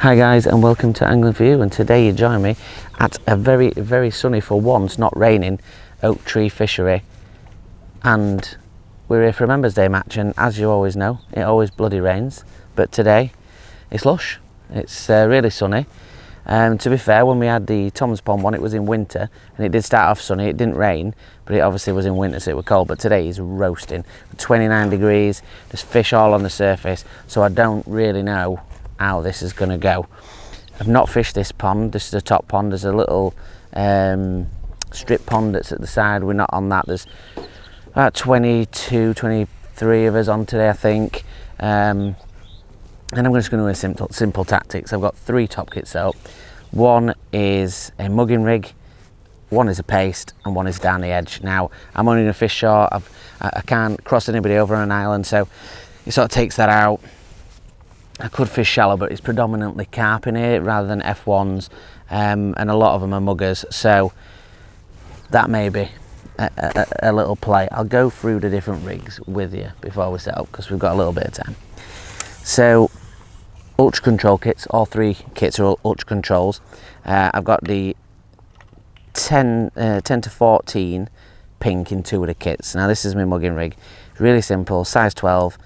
Hi guys, and welcome to Angling For You, and today you join me at a very sunny, for once not raining, oak tree fishery, and we're here for a Members Day match. And as you always know, it always bloody rains, but today it's lush, it's really sunny. To be fair, when we had the Tom's Pond one, it was in winter and it did start off sunny, it didn't rain, but it obviously was in winter, so it was cold. But today is roasting, 29 degrees, there's fish all on the surface, so I don't really know how this is going to go. I've not fished this pond. This is the top pond. There's a little strip pond that's at the side. We're not on that. There's about 22, 23 of us on today, I think. And I'm just going to do a simple tactics. I've got 3 top kits set up. One is a mugging rig, one is a paste, and one is down the edge. Now, I'm only going to fish short. I can't cross anybody over on an island, so it sort of takes that out. I could fish shallow, but it's predominantly carp in here rather than F1s, and a lot of them are muggers, so that may be a little play. I'll go through the different rigs with you before we set up, because we've got a little bit of time. So, ultra control kits, all 3 kits are ultra controls. I've got the 10 to 14 pink in 2 of the kits. Now this is my mugging rig, really simple, size 12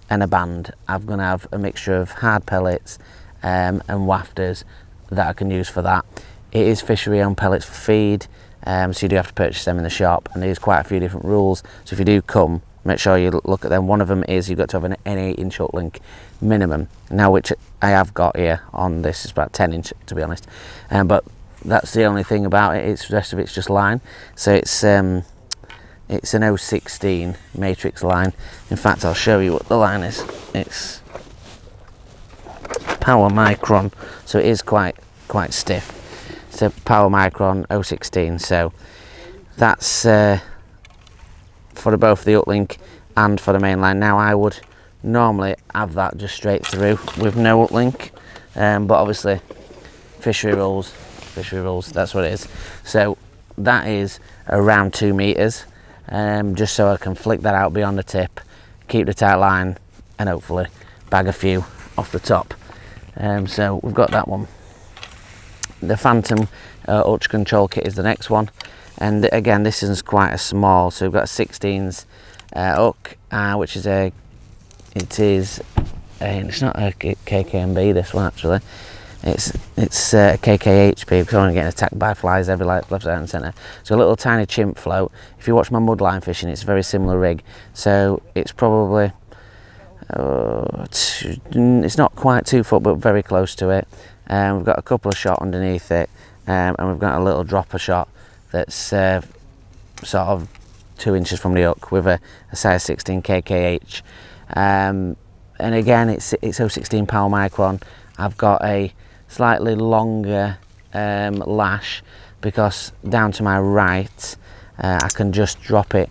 and a band. I'm going to have a mixture of hard pellets and wafters that I can use for that. It is fishery owned pellets for feed, so you do have to purchase them in the shop, and there's quite a few different rules, so if you do come, make sure you look at them. One of them is you've got to have an 8-inch hook link minimum, now which I have got here on this. Is about 10-inch to be honest, but that's the only thing about it. The rest of it's just line, so it's an 016 matrix line. In fact, I'll show you what the line is. It's power micron, so it is quite stiff. It's a power micron 016, so that's for both the uplink and for the main line. Now I would normally have that just straight through with no uplink, but obviously fishery rules, that's what it is. So that is around 2 meters, just so I can flick that out beyond the tip, keep the tight line, and hopefully bag a few off the top. So we've got that one. The Phantom ultra control kit is the next one, and again this is quite a small, so we've got a 16s hook, which is it's not a KKMB, this one actually, it's a KKHP, because I'm getting attacked by flies every left, right and centre. So a little tiny chimp float. If you watch my mudline fishing, it's a very similar rig, so it's probably it's not quite 2 foot, but very close to it. We've got a couple of shot underneath it, and we've got a little dropper shot that's sort of 2 inches from the hook with a size 16 KKH, and again it's 016 power micron. I've got a slightly longer lash, because down to my right I can just drop it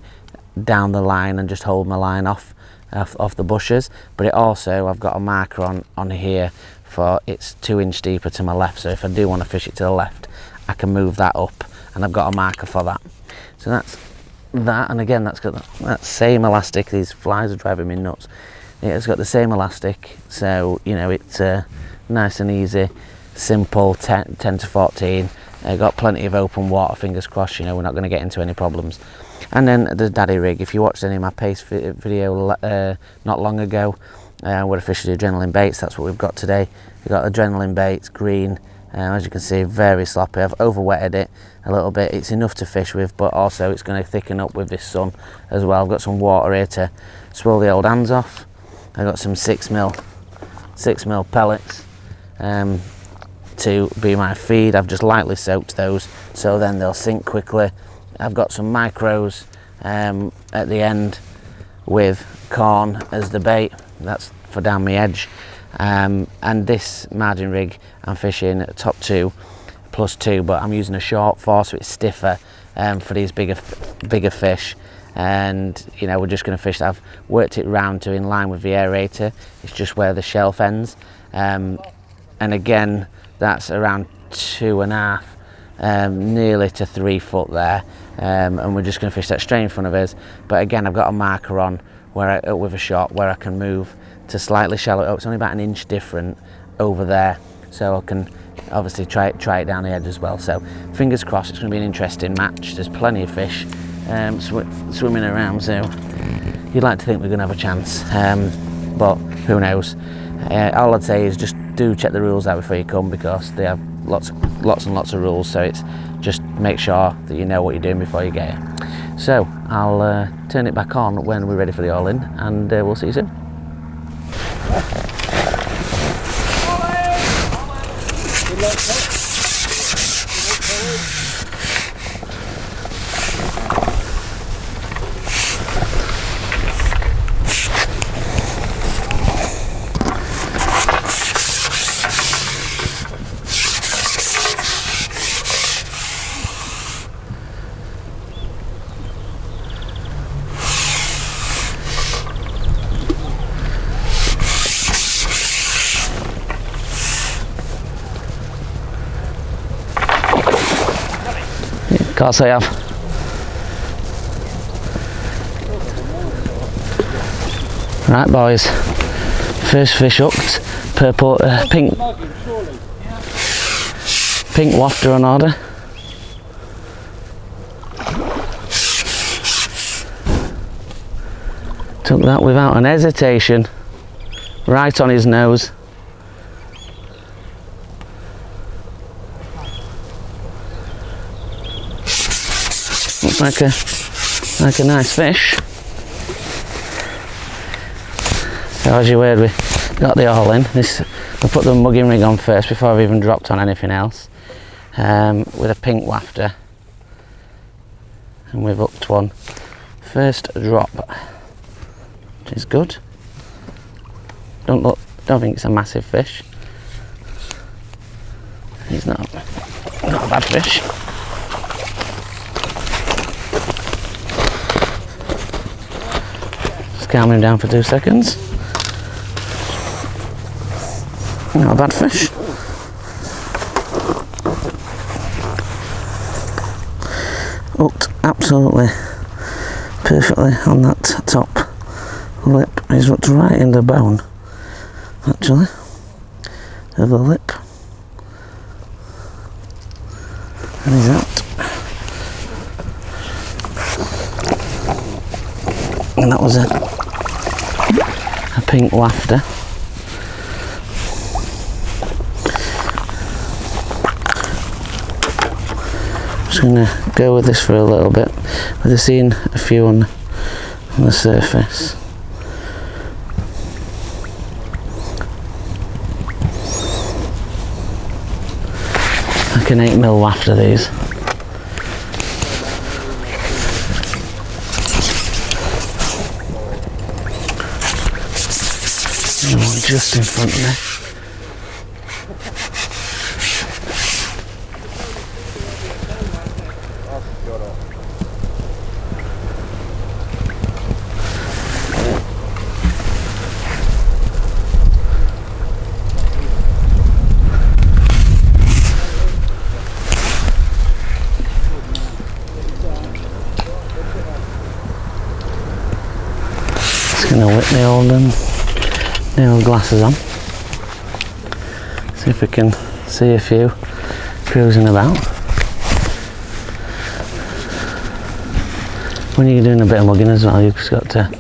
down the line and just hold my line off the bushes, but it also, I've got a marker on here for it's 2 inch deeper to my left, so if I do want to fish it to the left I can move that up, and I've got a marker for that. So that's that, and again that's got that same elastic. These flies are driving me nuts. It's got the same elastic, so you know it's nice and easy, simple, 10 to 14. Got plenty of open water, fingers crossed, you know, we're not going to get into any problems. And then the daddy rig, if you watched any of my pace video not long ago, where I fished the adrenaline baits, that's what we've got today. We've got adrenaline baits, green, as you can see, very sloppy. I've over wetted it a little bit. It's enough to fish with, but also it's going to thicken up with this sun as well. I've got some water here to swirl the old hands off. I've got some 6mm pellets to be my feed. I've just lightly soaked those, so then they'll sink quickly. I've got some micros at the end with corn as the bait. That's for down my edge. And this margin rig I'm fishing top 2 plus 2, but I'm using a short 4, so it's stiffer for these bigger fish. And you know, we're just going to fish that. I've worked it round to in line with the aerator. It's just where the shelf ends, and again that's around 2.5, nearly to 3 foot there, and we're just going to fish that straight in front of us. But again, I've got a marker on where with a shot where I can move to slightly shallow. It's only about 1 inch different over there so I can obviously try it down the edge as well. So fingers crossed, it's going to be an interesting match. There's plenty of fish swimming around, so you'd like to think we're going to have a chance, but who knows. All I'd say is just do check the rules out before you come, because they have lots and lots of rules, so it's just make sure that you know what you're doing before you get here. So I'll turn it back on when we're ready for the all-in, and we'll see you soon. Can't say I have. Right boys, first fish hooked, purple, pink wafter on order. Took that without an hesitation, right on his nose. Looks like a nice fish. So as you heard, we got the all in. We put the mugging rig on first before I've even dropped on anything else, with a pink wafter, and we've hooked one. First drop, which is good. Don't think it's a massive fish. He's not a bad fish. Calm him down for 2 seconds. Not a bad fish. Hooked absolutely perfectly on that top lip. He's hooked right in the bone, actually, of the lip. And he's out. And that was a pink wafter. Just going to go with this for a little bit. We've seen a few on the surface. Like an 8mm wafter, these. Just in front of me. Just gonna whip the old nail glasses on. See if we can see a few cruising about. When you're doing a bit of mugging as well, you've just got to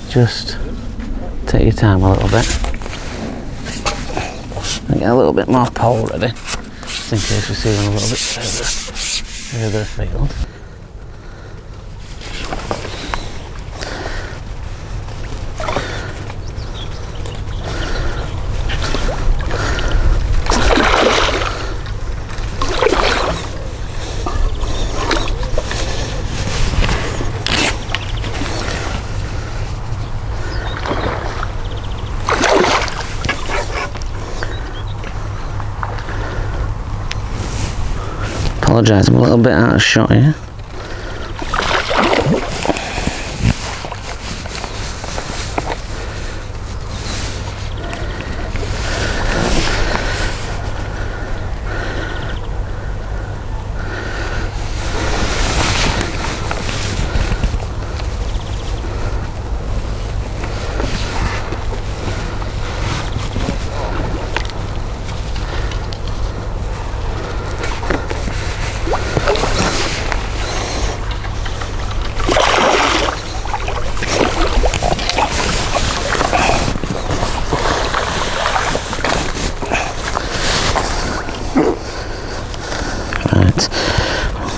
just take your time a little bit and get a little bit more pole ready, just in case we see one a little bit further afield. Apologise, I'm a little bit out of shot here.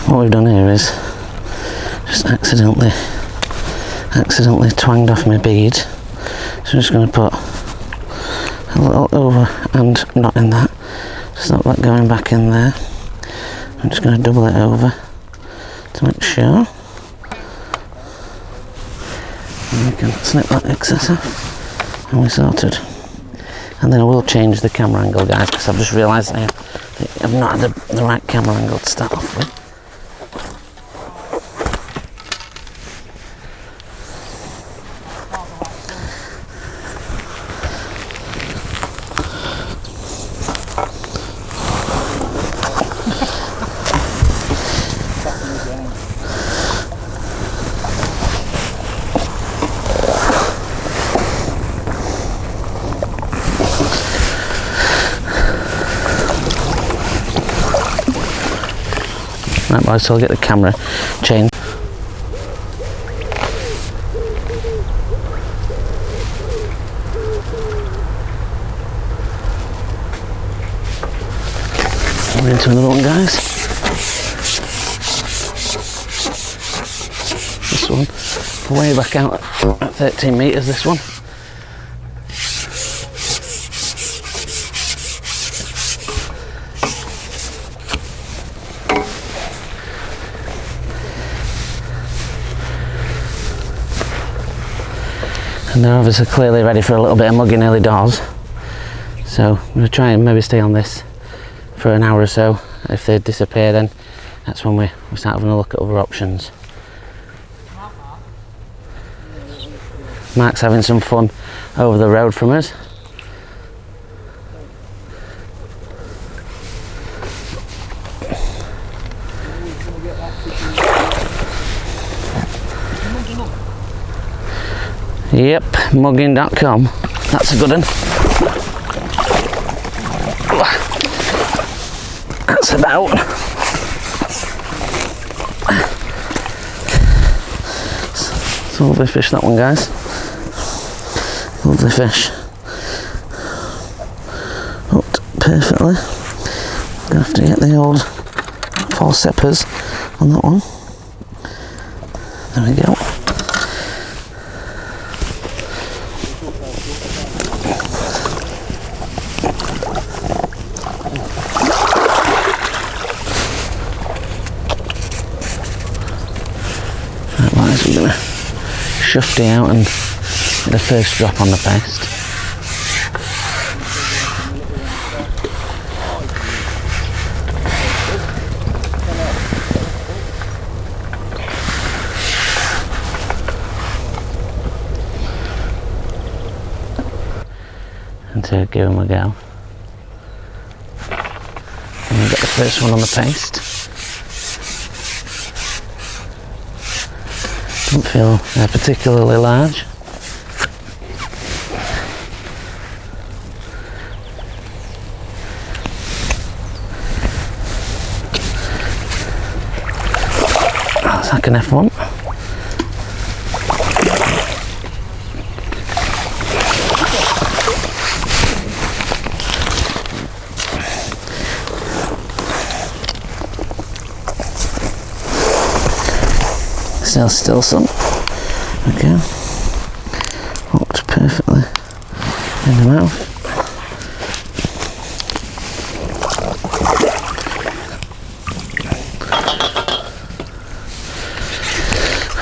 what we've done here is just accidentally twanged off my bead. So I'm just going to put a little over and knot in that. Stop that going back in there. I'm just going to double it over to make sure. And we can snip that excess off, and we're sorted. And then I will change the camera angle, guys, because I've just realised I've not had the right camera angle to start off with. Right, boys, so I'll get the camera changed. We're into another one, guys. This one, way back out at 13 metres, this one. And they're obviously clearly ready for a little bit of mugging early doors. So I'm going to try and maybe stay on this for an hour or so. If they disappear, then that's when we start having a look at other options. Mark's having some fun over the road from us. Yep, mugging.com. That's a good one. That's about. It's a lovely fish, that one, guys. Lovely fish. Hooked perfectly. I'm gonna have to get the old forceps on that one. There we go. We're going to shufty out and get the first drop on the paste. And to give them a go. And we get the first one on the paste. Don't feel they're particularly large. That's like an F1. Still some. Okay. Hooked perfectly in the mouth.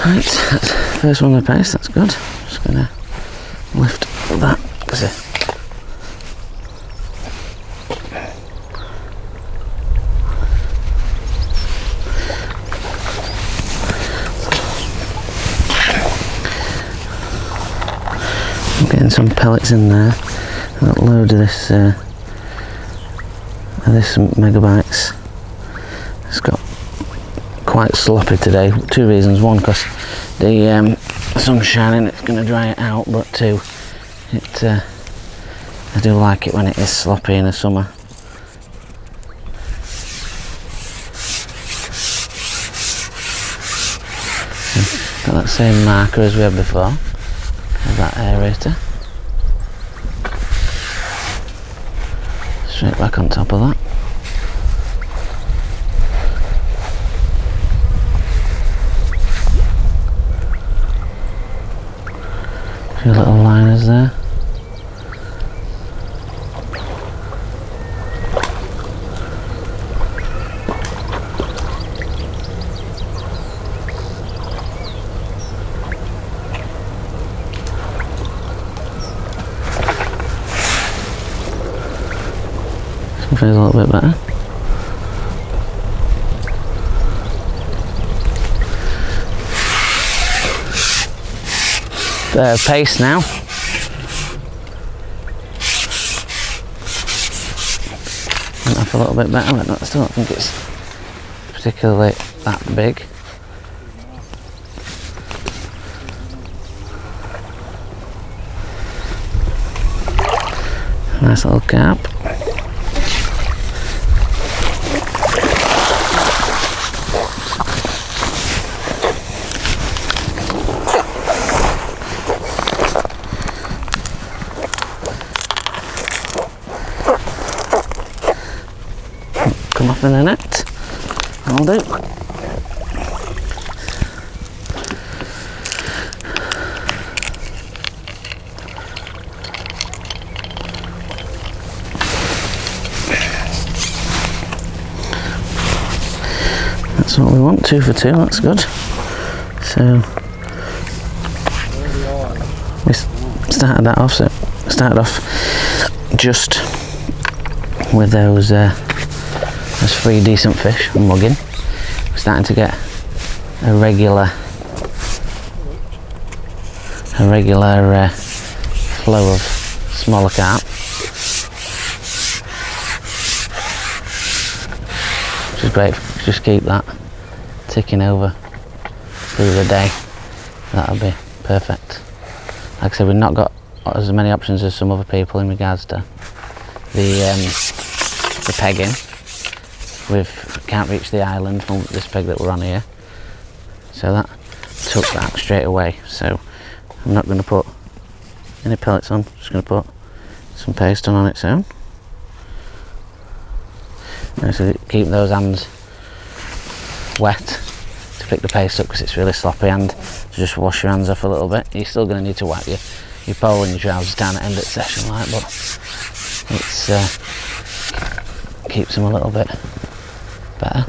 Right, that's first one on the paste, that's good. Just gonna lift that. That's it. Getting some pellets in there. That load of this megabytes. It's got quite sloppy today. Two reasons: one, because the sun's shining, it's going to dry it out. But two, I do like it when it is sloppy in the summer. Got that same marker as we had before. That aerator. Straight back on top of that. few little liners there. Something's a little bit better. Pace now. Went off a little bit better, but I still don't think it's particularly that big. Nice little carp. Come off in the net. I'll do. That's what we want, 2 for 2, that's good. So we started off just with those 3 decent fish and mugging. We're starting to get a regular flow of smaller carp, which is great. Just keep that ticking over through the day. That'll be perfect. Like I said, we've not got as many options as some other people in regards to the pegging. We can't reach the island from this peg that we're on here, so that took that straight away. So I'm not going to put any pellets on, just going to put some paste on its own. So keep those hands wet to pick the paste up, because it's really sloppy, and to just wash your hands off a little bit. You're still going to need to wipe your pole and your trousers down at the end of the session, like, but it's keeps them a little bit better.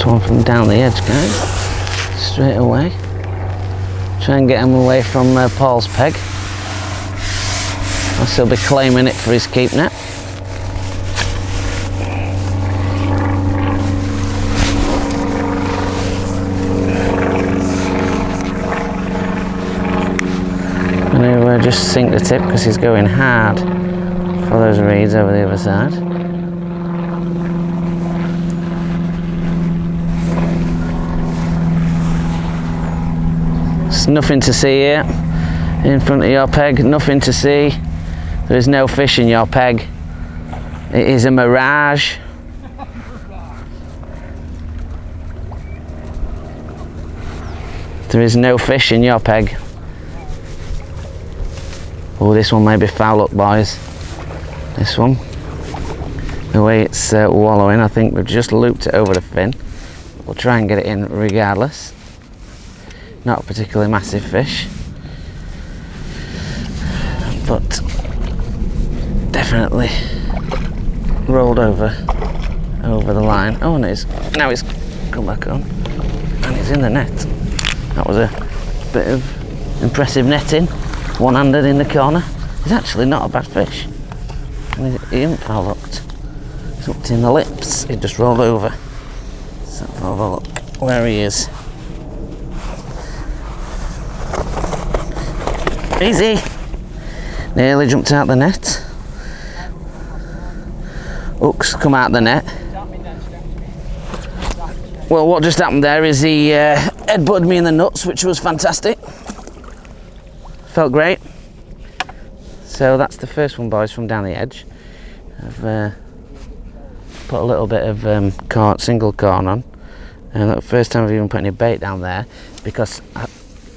One from down the edge, guys, straight away. Try and get him away from Paul's peg. I'll still be claiming it for his keep net. I'm going to just sink the tip because he's going hard for those reeds over the other side. Nothing to see here in front of your peg, nothing to see. There is no fish in your peg. It is a mirage. There is no fish in your peg. Oh, this one may be foul up, boys. This one. The way it's wallowing, I think we've just looped it over the fin. We'll try and get it in regardless. Not a particularly massive fish, but definitely rolled over the line. Oh, and now it's come back on, and it's in the net. That was a bit of impressive netting, one-handed in the corner. It's actually not a bad fish, and he isn't foul hooked. It's hooked in the lips. It just rolled over. Let's have a look where he is. Easy! Nearly jumped out the net. Hooks come out the net. Well, what just happened there is he headbutted me in the nuts, which was fantastic. Felt great. So that's the first one, boys, from down the edge. I've put a little bit of single corn on, and the first time I've even put any bait down there, because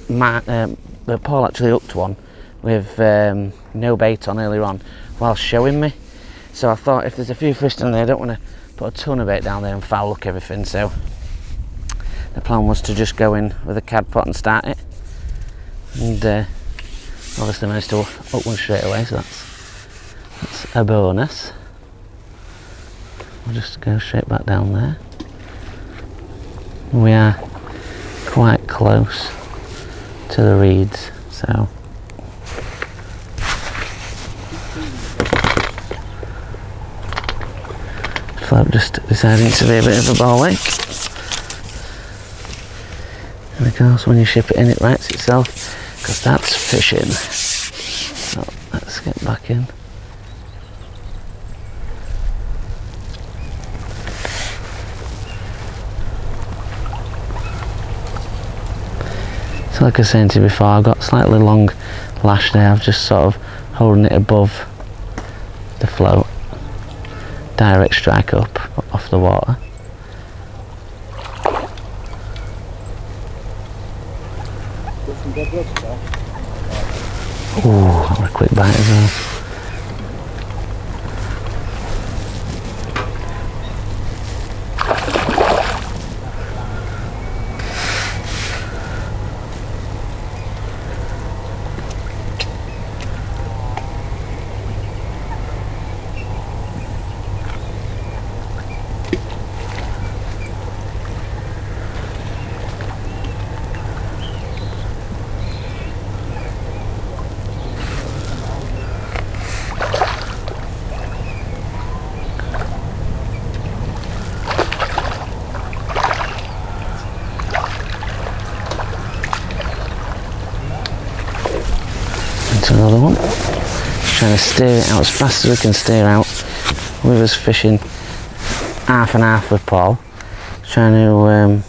Paul actually hooked one with no bait on earlier on while showing me. So I thought, if there's a few fish down there, I don't want to put a ton of bait down there and foul look everything. So the plan was to just go in with a cad pot and start it, and obviously managed to hook one straight away, so that's a bonus. We'll just go straight back down there. We are quite close to the reeds, so float just deciding to be a bit of a ball ache. And of course, when you ship it in, it writes itself, because that's fishing. So let's get back in. So like I was saying to you before, I've got slightly long lash there. I've just sort of holding it above the float. Direct strike up off the water. Ooh, that was a quick bite as well. Another one. Just trying to steer it out as fast as we can steer out. We was fishing half and half with Paul, trying to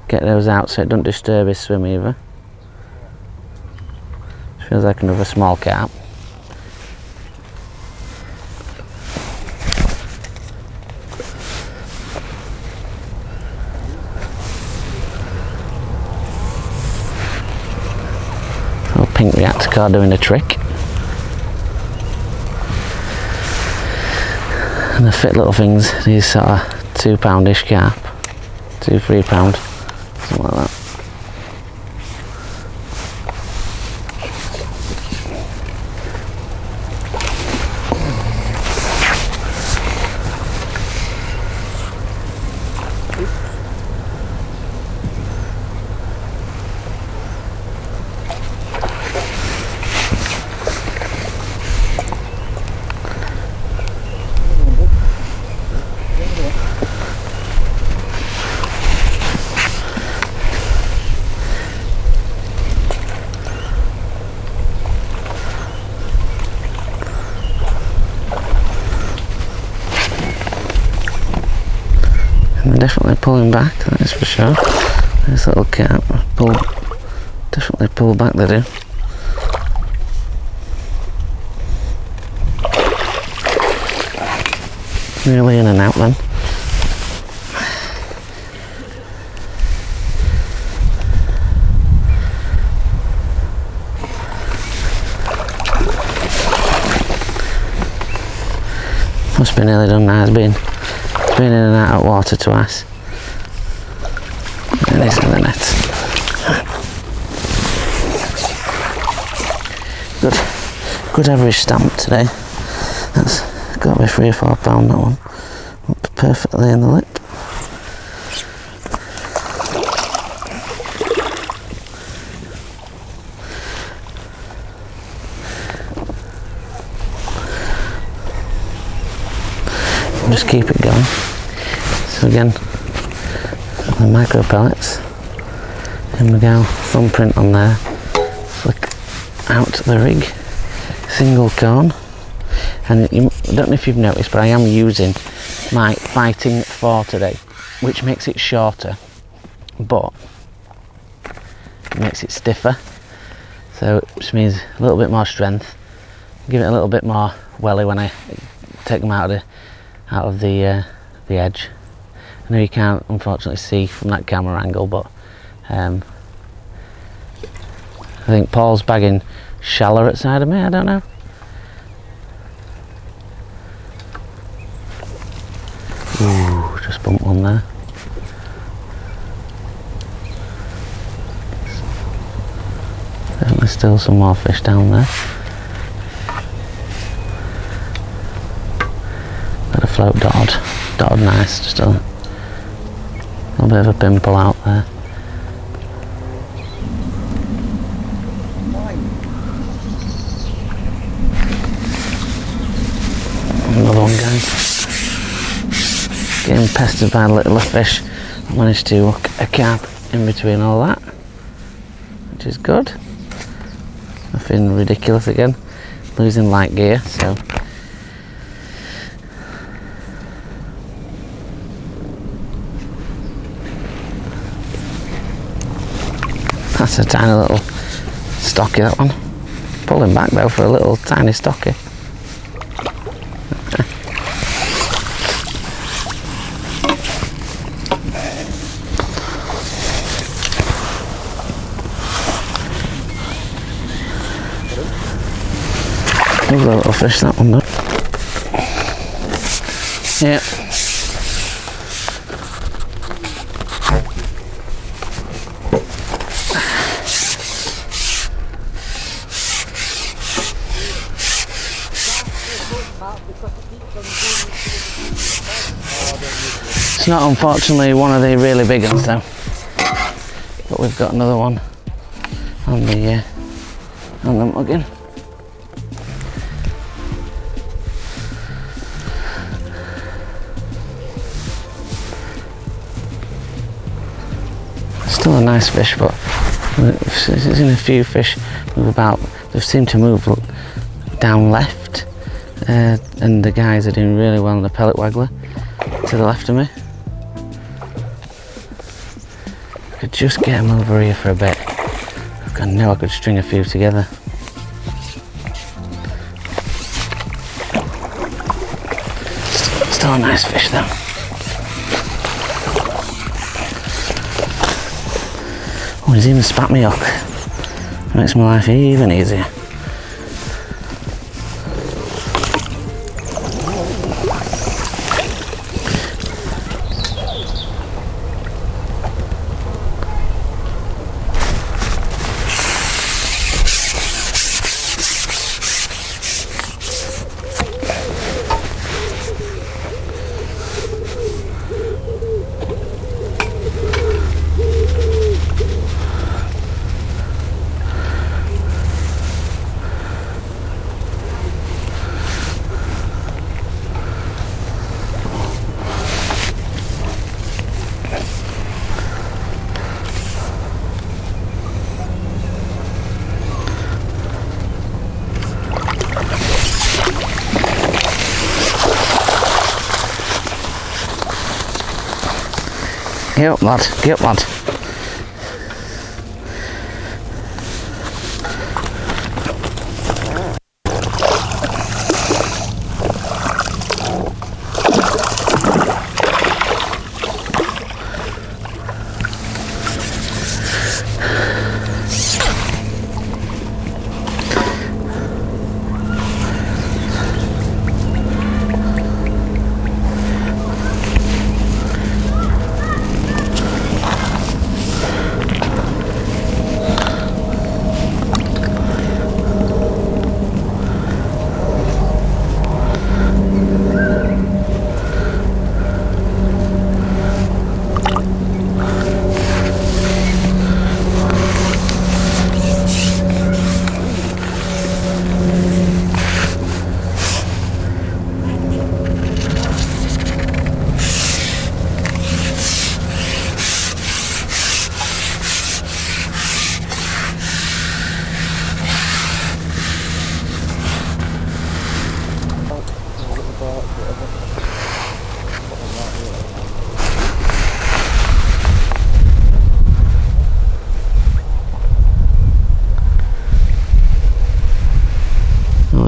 get those out so it doesn't disturb his swim either. Feels like another small carp. Pink reactor card doing a trick. And the fit little things, these sort of £2-ish carp, £2-3, something like that. Definitely pulling back, that is for sure. This little carp definitely pull back, they do. Nearly in and out then. Must be nearly done now, it's been in and out of water twice. And it's in the net. Good average stamp today. That's got to be £3 or £4, that one. Up perfectly in the lip. Just keep it going. So again, the micro pellets, and we go, thumbprint on there, flick out the rig, single cone, and I don't know if you've noticed, but I am using my Fighting 4 today. which makes it shorter, but it makes it stiffer, so which means a little bit more strength. Give it a little bit more welly when I take them out of the edge. I know you can't unfortunately see from that camera angle, but I think Paul's bagging shallower at side of me, I don't know. Ooh, just bumped one there. Definitely still some more fish down there. Let it float dotted nice, just a little bit of a pimple out there. Another one, guys. Getting pestered by little fish. I managed to hook a carp in between all that, which is good. Nothing ridiculous again. Losing light gear, so that's a tiny little stocky, that one. Pulling back though for a little tiny stocky. Lovely little fish, that one though. Yeah. It's not unfortunately one of the really big ones though, but we've got another one on the muggin. Still a nice fish, but I've seen a few fish move about. They seem to move down left, and the guys are doing really well on the pellet waggler to the left of me. I could just get them over here for a bit. I know I could string a few together. Still a nice fish though. Oh, he's even spat me hook. Makes my life even easier. Get up, lad, get up, lad.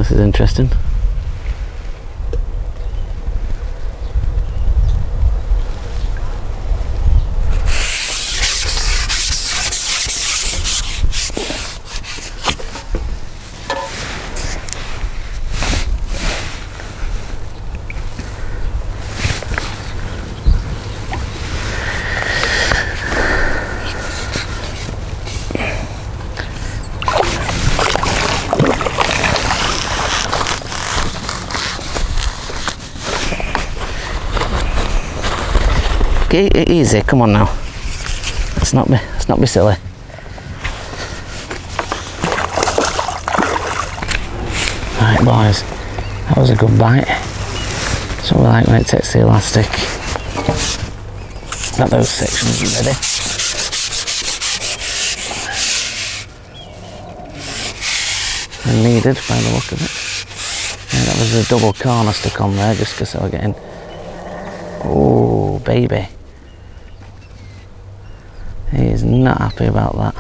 this is interesting. Easy, come on now. Let's not be silly. Right boys, that was a good bite. So we like when it takes the elastic. Got those sections ready. And needed by the look of it. Yeah, that was a double corner stuck on there just because I was getting. Oh baby. He is not happy about that.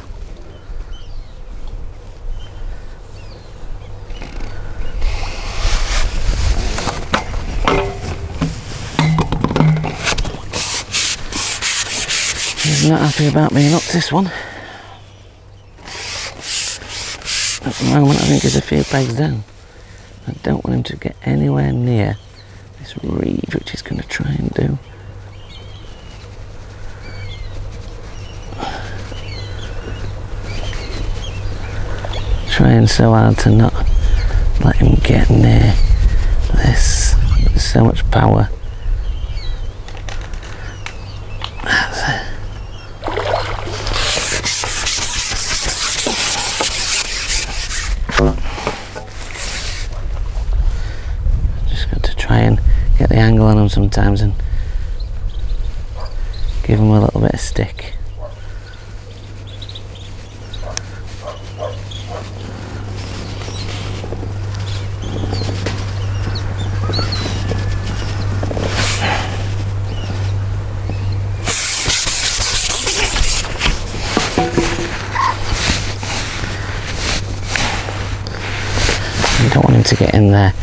He's not happy about being up this one. At the moment I think he's a few pegs down. I don't want him to get anywhere near this reed, which he's going to try and do. Trying so hard to not let him get near this. There's so much power. That's it. Just got to try and get the angle on him sometimes and give him a little bit of stick. You don't want him to get in there.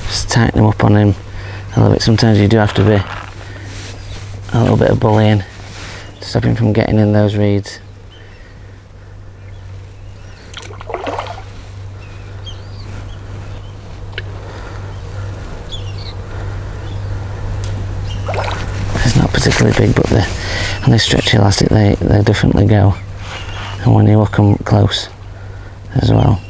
Just tighten him up on him a little bit. Sometimes you do have to be a little bit of bullying to stop him from getting in those reeds. It's not particularly big, but on this stretchy elastic they definitely go. And when you look them close as well.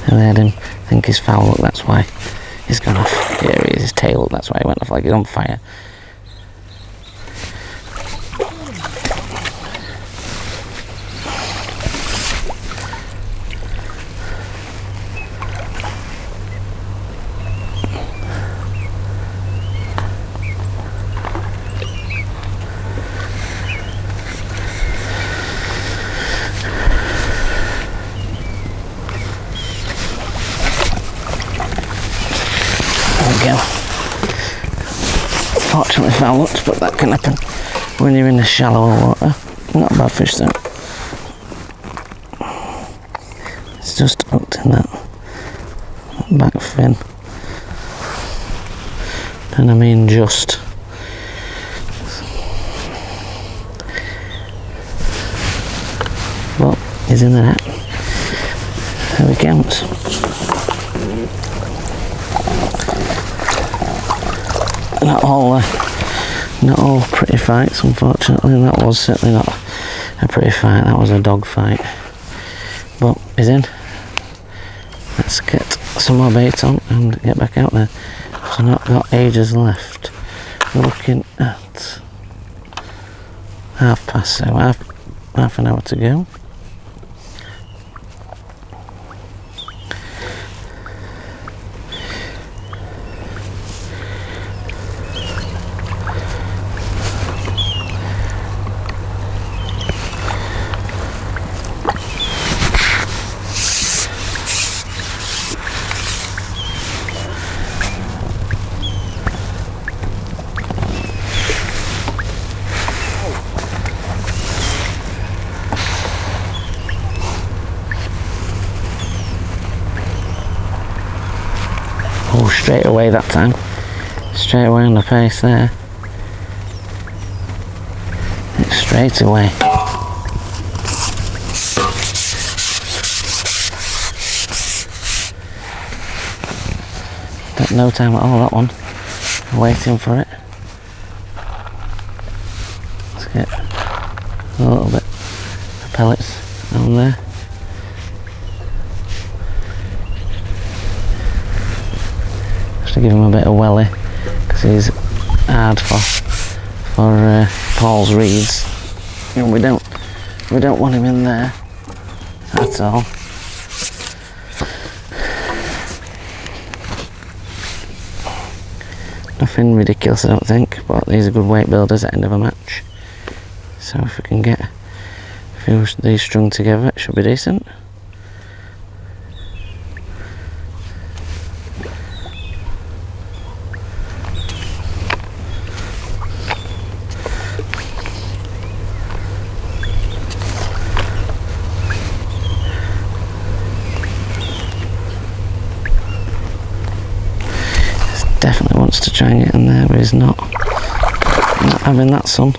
I heard him think he's foul, look, that's why he's gone off. Here he is, his tail, look, that's why he went off like he's on fire. Go. Fortunately foul looked, but that can happen when you're in the shallower water. Not a bad fish though. It's just hooked in that back fin. And I mean just. Well, he's in the net. There he comes. Not all pretty fights, unfortunately, and that was certainly not a pretty fight. That was a dog fight, but he's in. Let's get some more bait on and get back out there. So not got ages left. We're looking at 1:30, so half an hour to go. Oh, straight away that time. Straight away on the pace there. It's straight away. No time at all, that one. Waiting for it. Let's get a little bit of pellets on there. Just to give him a bit of welly, because he's hard for Paul's reeds, and we don't want him in there at all. Nothing ridiculous, I don't think, but these are good weight builders at the end of a match. So if we can get a few of these strung together, it should be decent. Definitely wants to try and get in there, but he's not having that, son.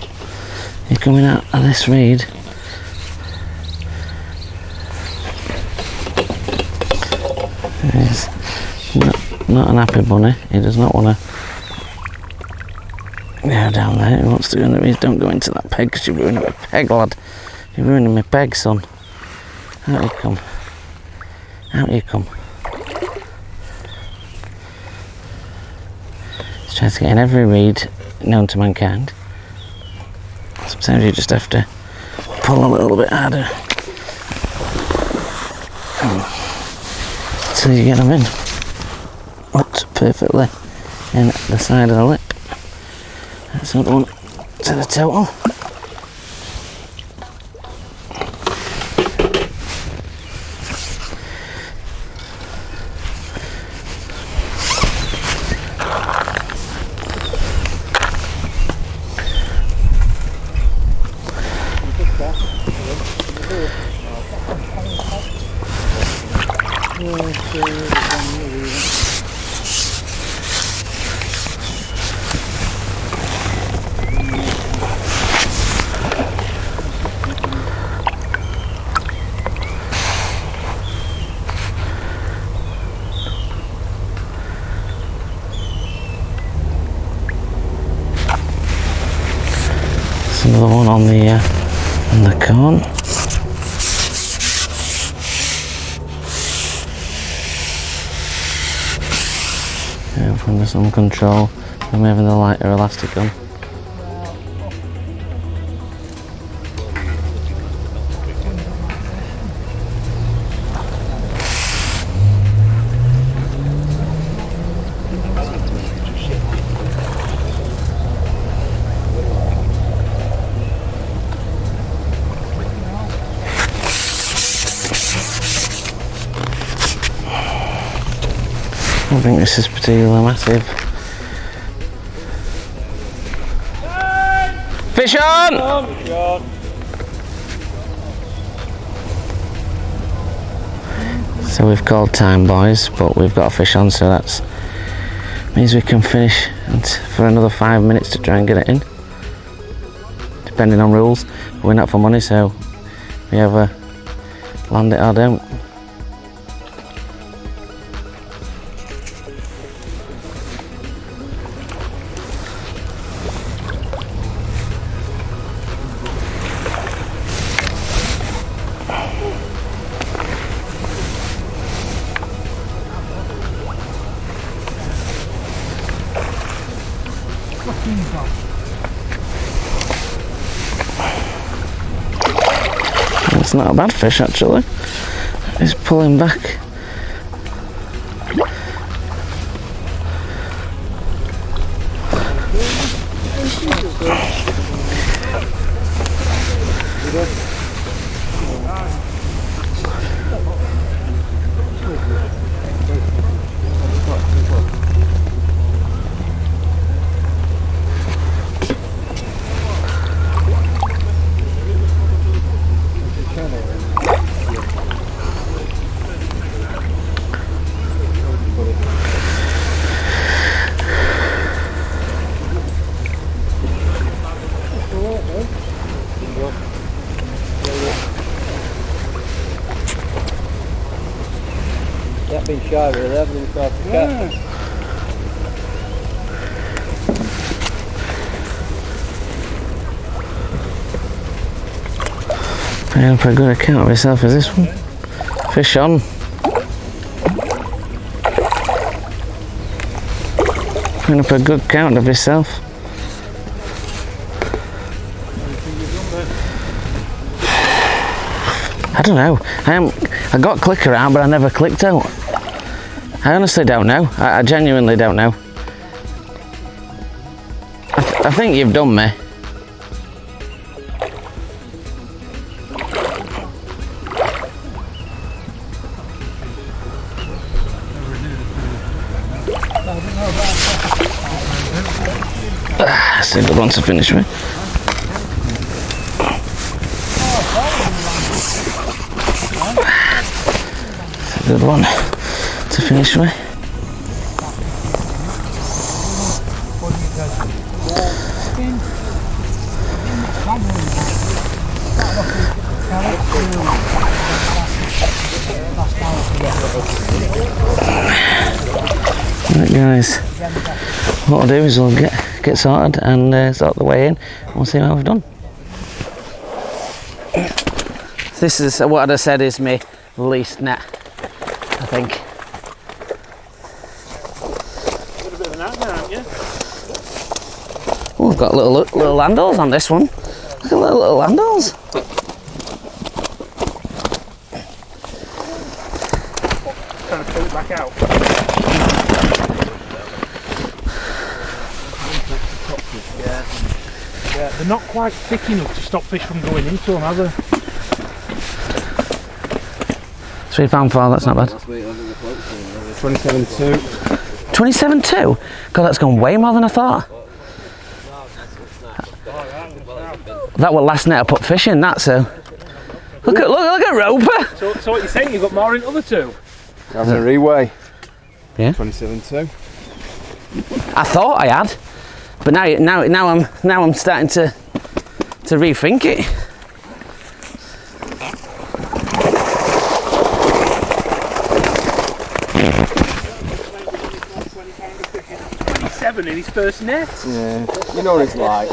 You're coming out of this reed. He's not an happy bunny. He does not want to go down there. He wants to go in the reed. Don't go into that peg, because you're ruining my peg, lad. You're ruining my peg, son. Out you come. Out you come. Tries to get in every reed known to mankind. Sometimes you just have to pull a little bit harder until you get them in. Hooked perfectly in the side of the lip. That's another one to the total. Another one on the corn. Yeah, from the sun control, and we're having the lighter elastic on. I think this is particularly massive. Fish on! So we've called time, boys, but we've got a fish on, so that means we can finish for another 5 minutes to try and get it in, depending on rules. We're not for money, so we either land it or don't. It's not a bad fish, actually. He's pulling back. That been shy really, haven't we? Thought to catch. I hope a good account of myself as this one. Fish on. Putting up a good count of yourself. I don't know. I got click around, but I never clicked out. I honestly don't know. I genuinely don't know. I think you've done me. That's a good one to finish with. That's a good one to finish with. Right guys, what I'll do is we'll get sorted and sort the way in and we'll see how we've done. This is what I said is my least net, I think. Got a bit of an out now, haven't you? Oh, we've got little handles on this one. Look at the little handles. Trying to pull it back out. Yeah, they're not quite thick enough to stop fish from going into them, are they? £3.4, that's not bad. 27.2. 27.2? God, that's gone way more than I thought. That was last net I put fish in, that, so. Look at Roper! So what you're saying, you've got more in other two? Having a reweigh. Yeah. 27.2. I thought I had, but now I'm starting to rethink it. In his first net. Yeah, you know what it's like.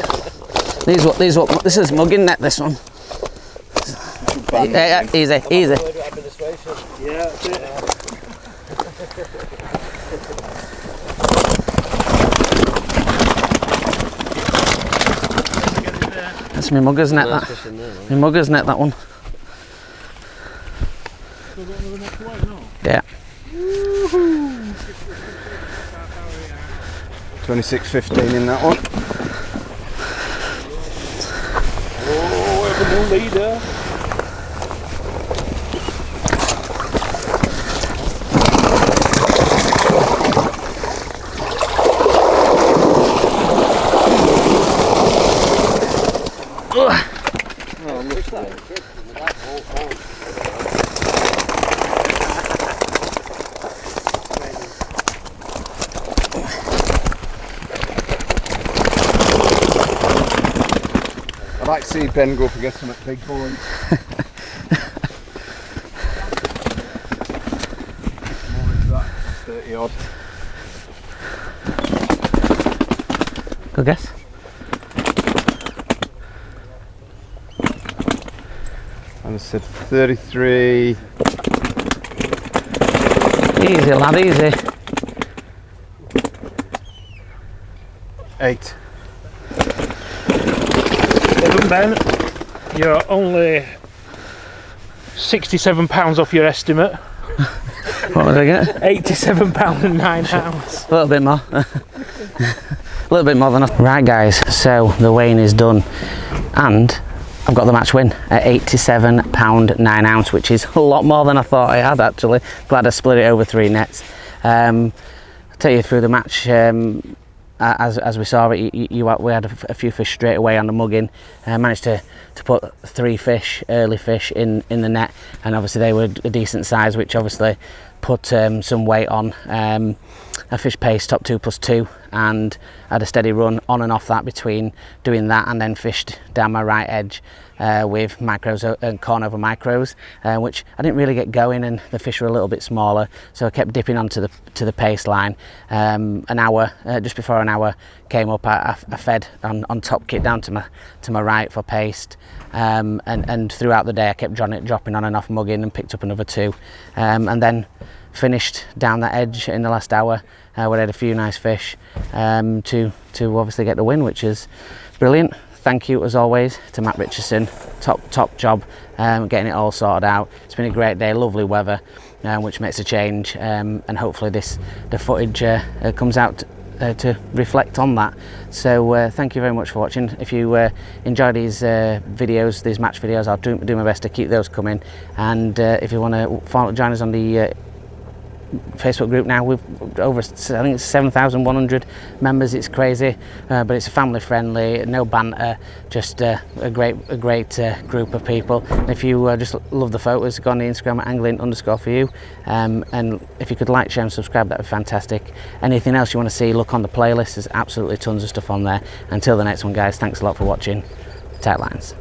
This is mugging net, this one. Yeah, easy. Yeah, that's it. That's my mugger's net, that. My mugger's net, that one. Yeah. 26.15 in that one. Oh, we have a new leader. Oh, looks like I'd like to see Ben go up against some big boys. More into that, 30 odd. Good guess. And I said 33. Easy, lad, easy. 8. Well done, Ben. You're only £67 off your estimate. What did I get? £87 and 9 ounce. A little bit more. A little bit more than I. Right guys, so the weighing is done and I've got the match win at £87 9 ounce, which is a lot more than I thought I had actually. Glad I split it over 3 nets. I'll take you through the match. As we saw it, we had a few fish straight away on the mugging. Managed to put 3 fish, early fish in the net, and obviously they were a decent size, which obviously put some weight on a fish pace top 2+2, and had a steady run on and off that between doing that and then fished down my right edge with micros and corn over micros, which I didn't really get going, and the fish were a little bit smaller, so I kept dipping onto the pace line. An hour, just before an hour came up, I fed on top kit down to my right for paste, and throughout the day I kept dropping on and off mugging, and picked up another 2, and then finished down that edge in the last hour where I had a few nice fish to obviously get the win, which is brilliant. Thank you as always to Matt Richardson, top job getting it all sorted out. It's been a great day, lovely weather, which makes a change, and hopefully the footage comes out to reflect on that. So thank you very much for watching. If you enjoy these videos, these match videos, I'll do my best to keep those coming, and if you want to join us on the Facebook group now, we've over, I think it's 7,100 members. It's crazy, but it's family friendly, no banter, just a great group of people. And if you just love the photos, go on the Instagram at angling_for_you, and if you could like, share and subscribe, that would be fantastic. Anything else you want to see, look on the playlist. There's absolutely tons of stuff on there. Until the next one, guys, thanks a lot for watching. Tight lines.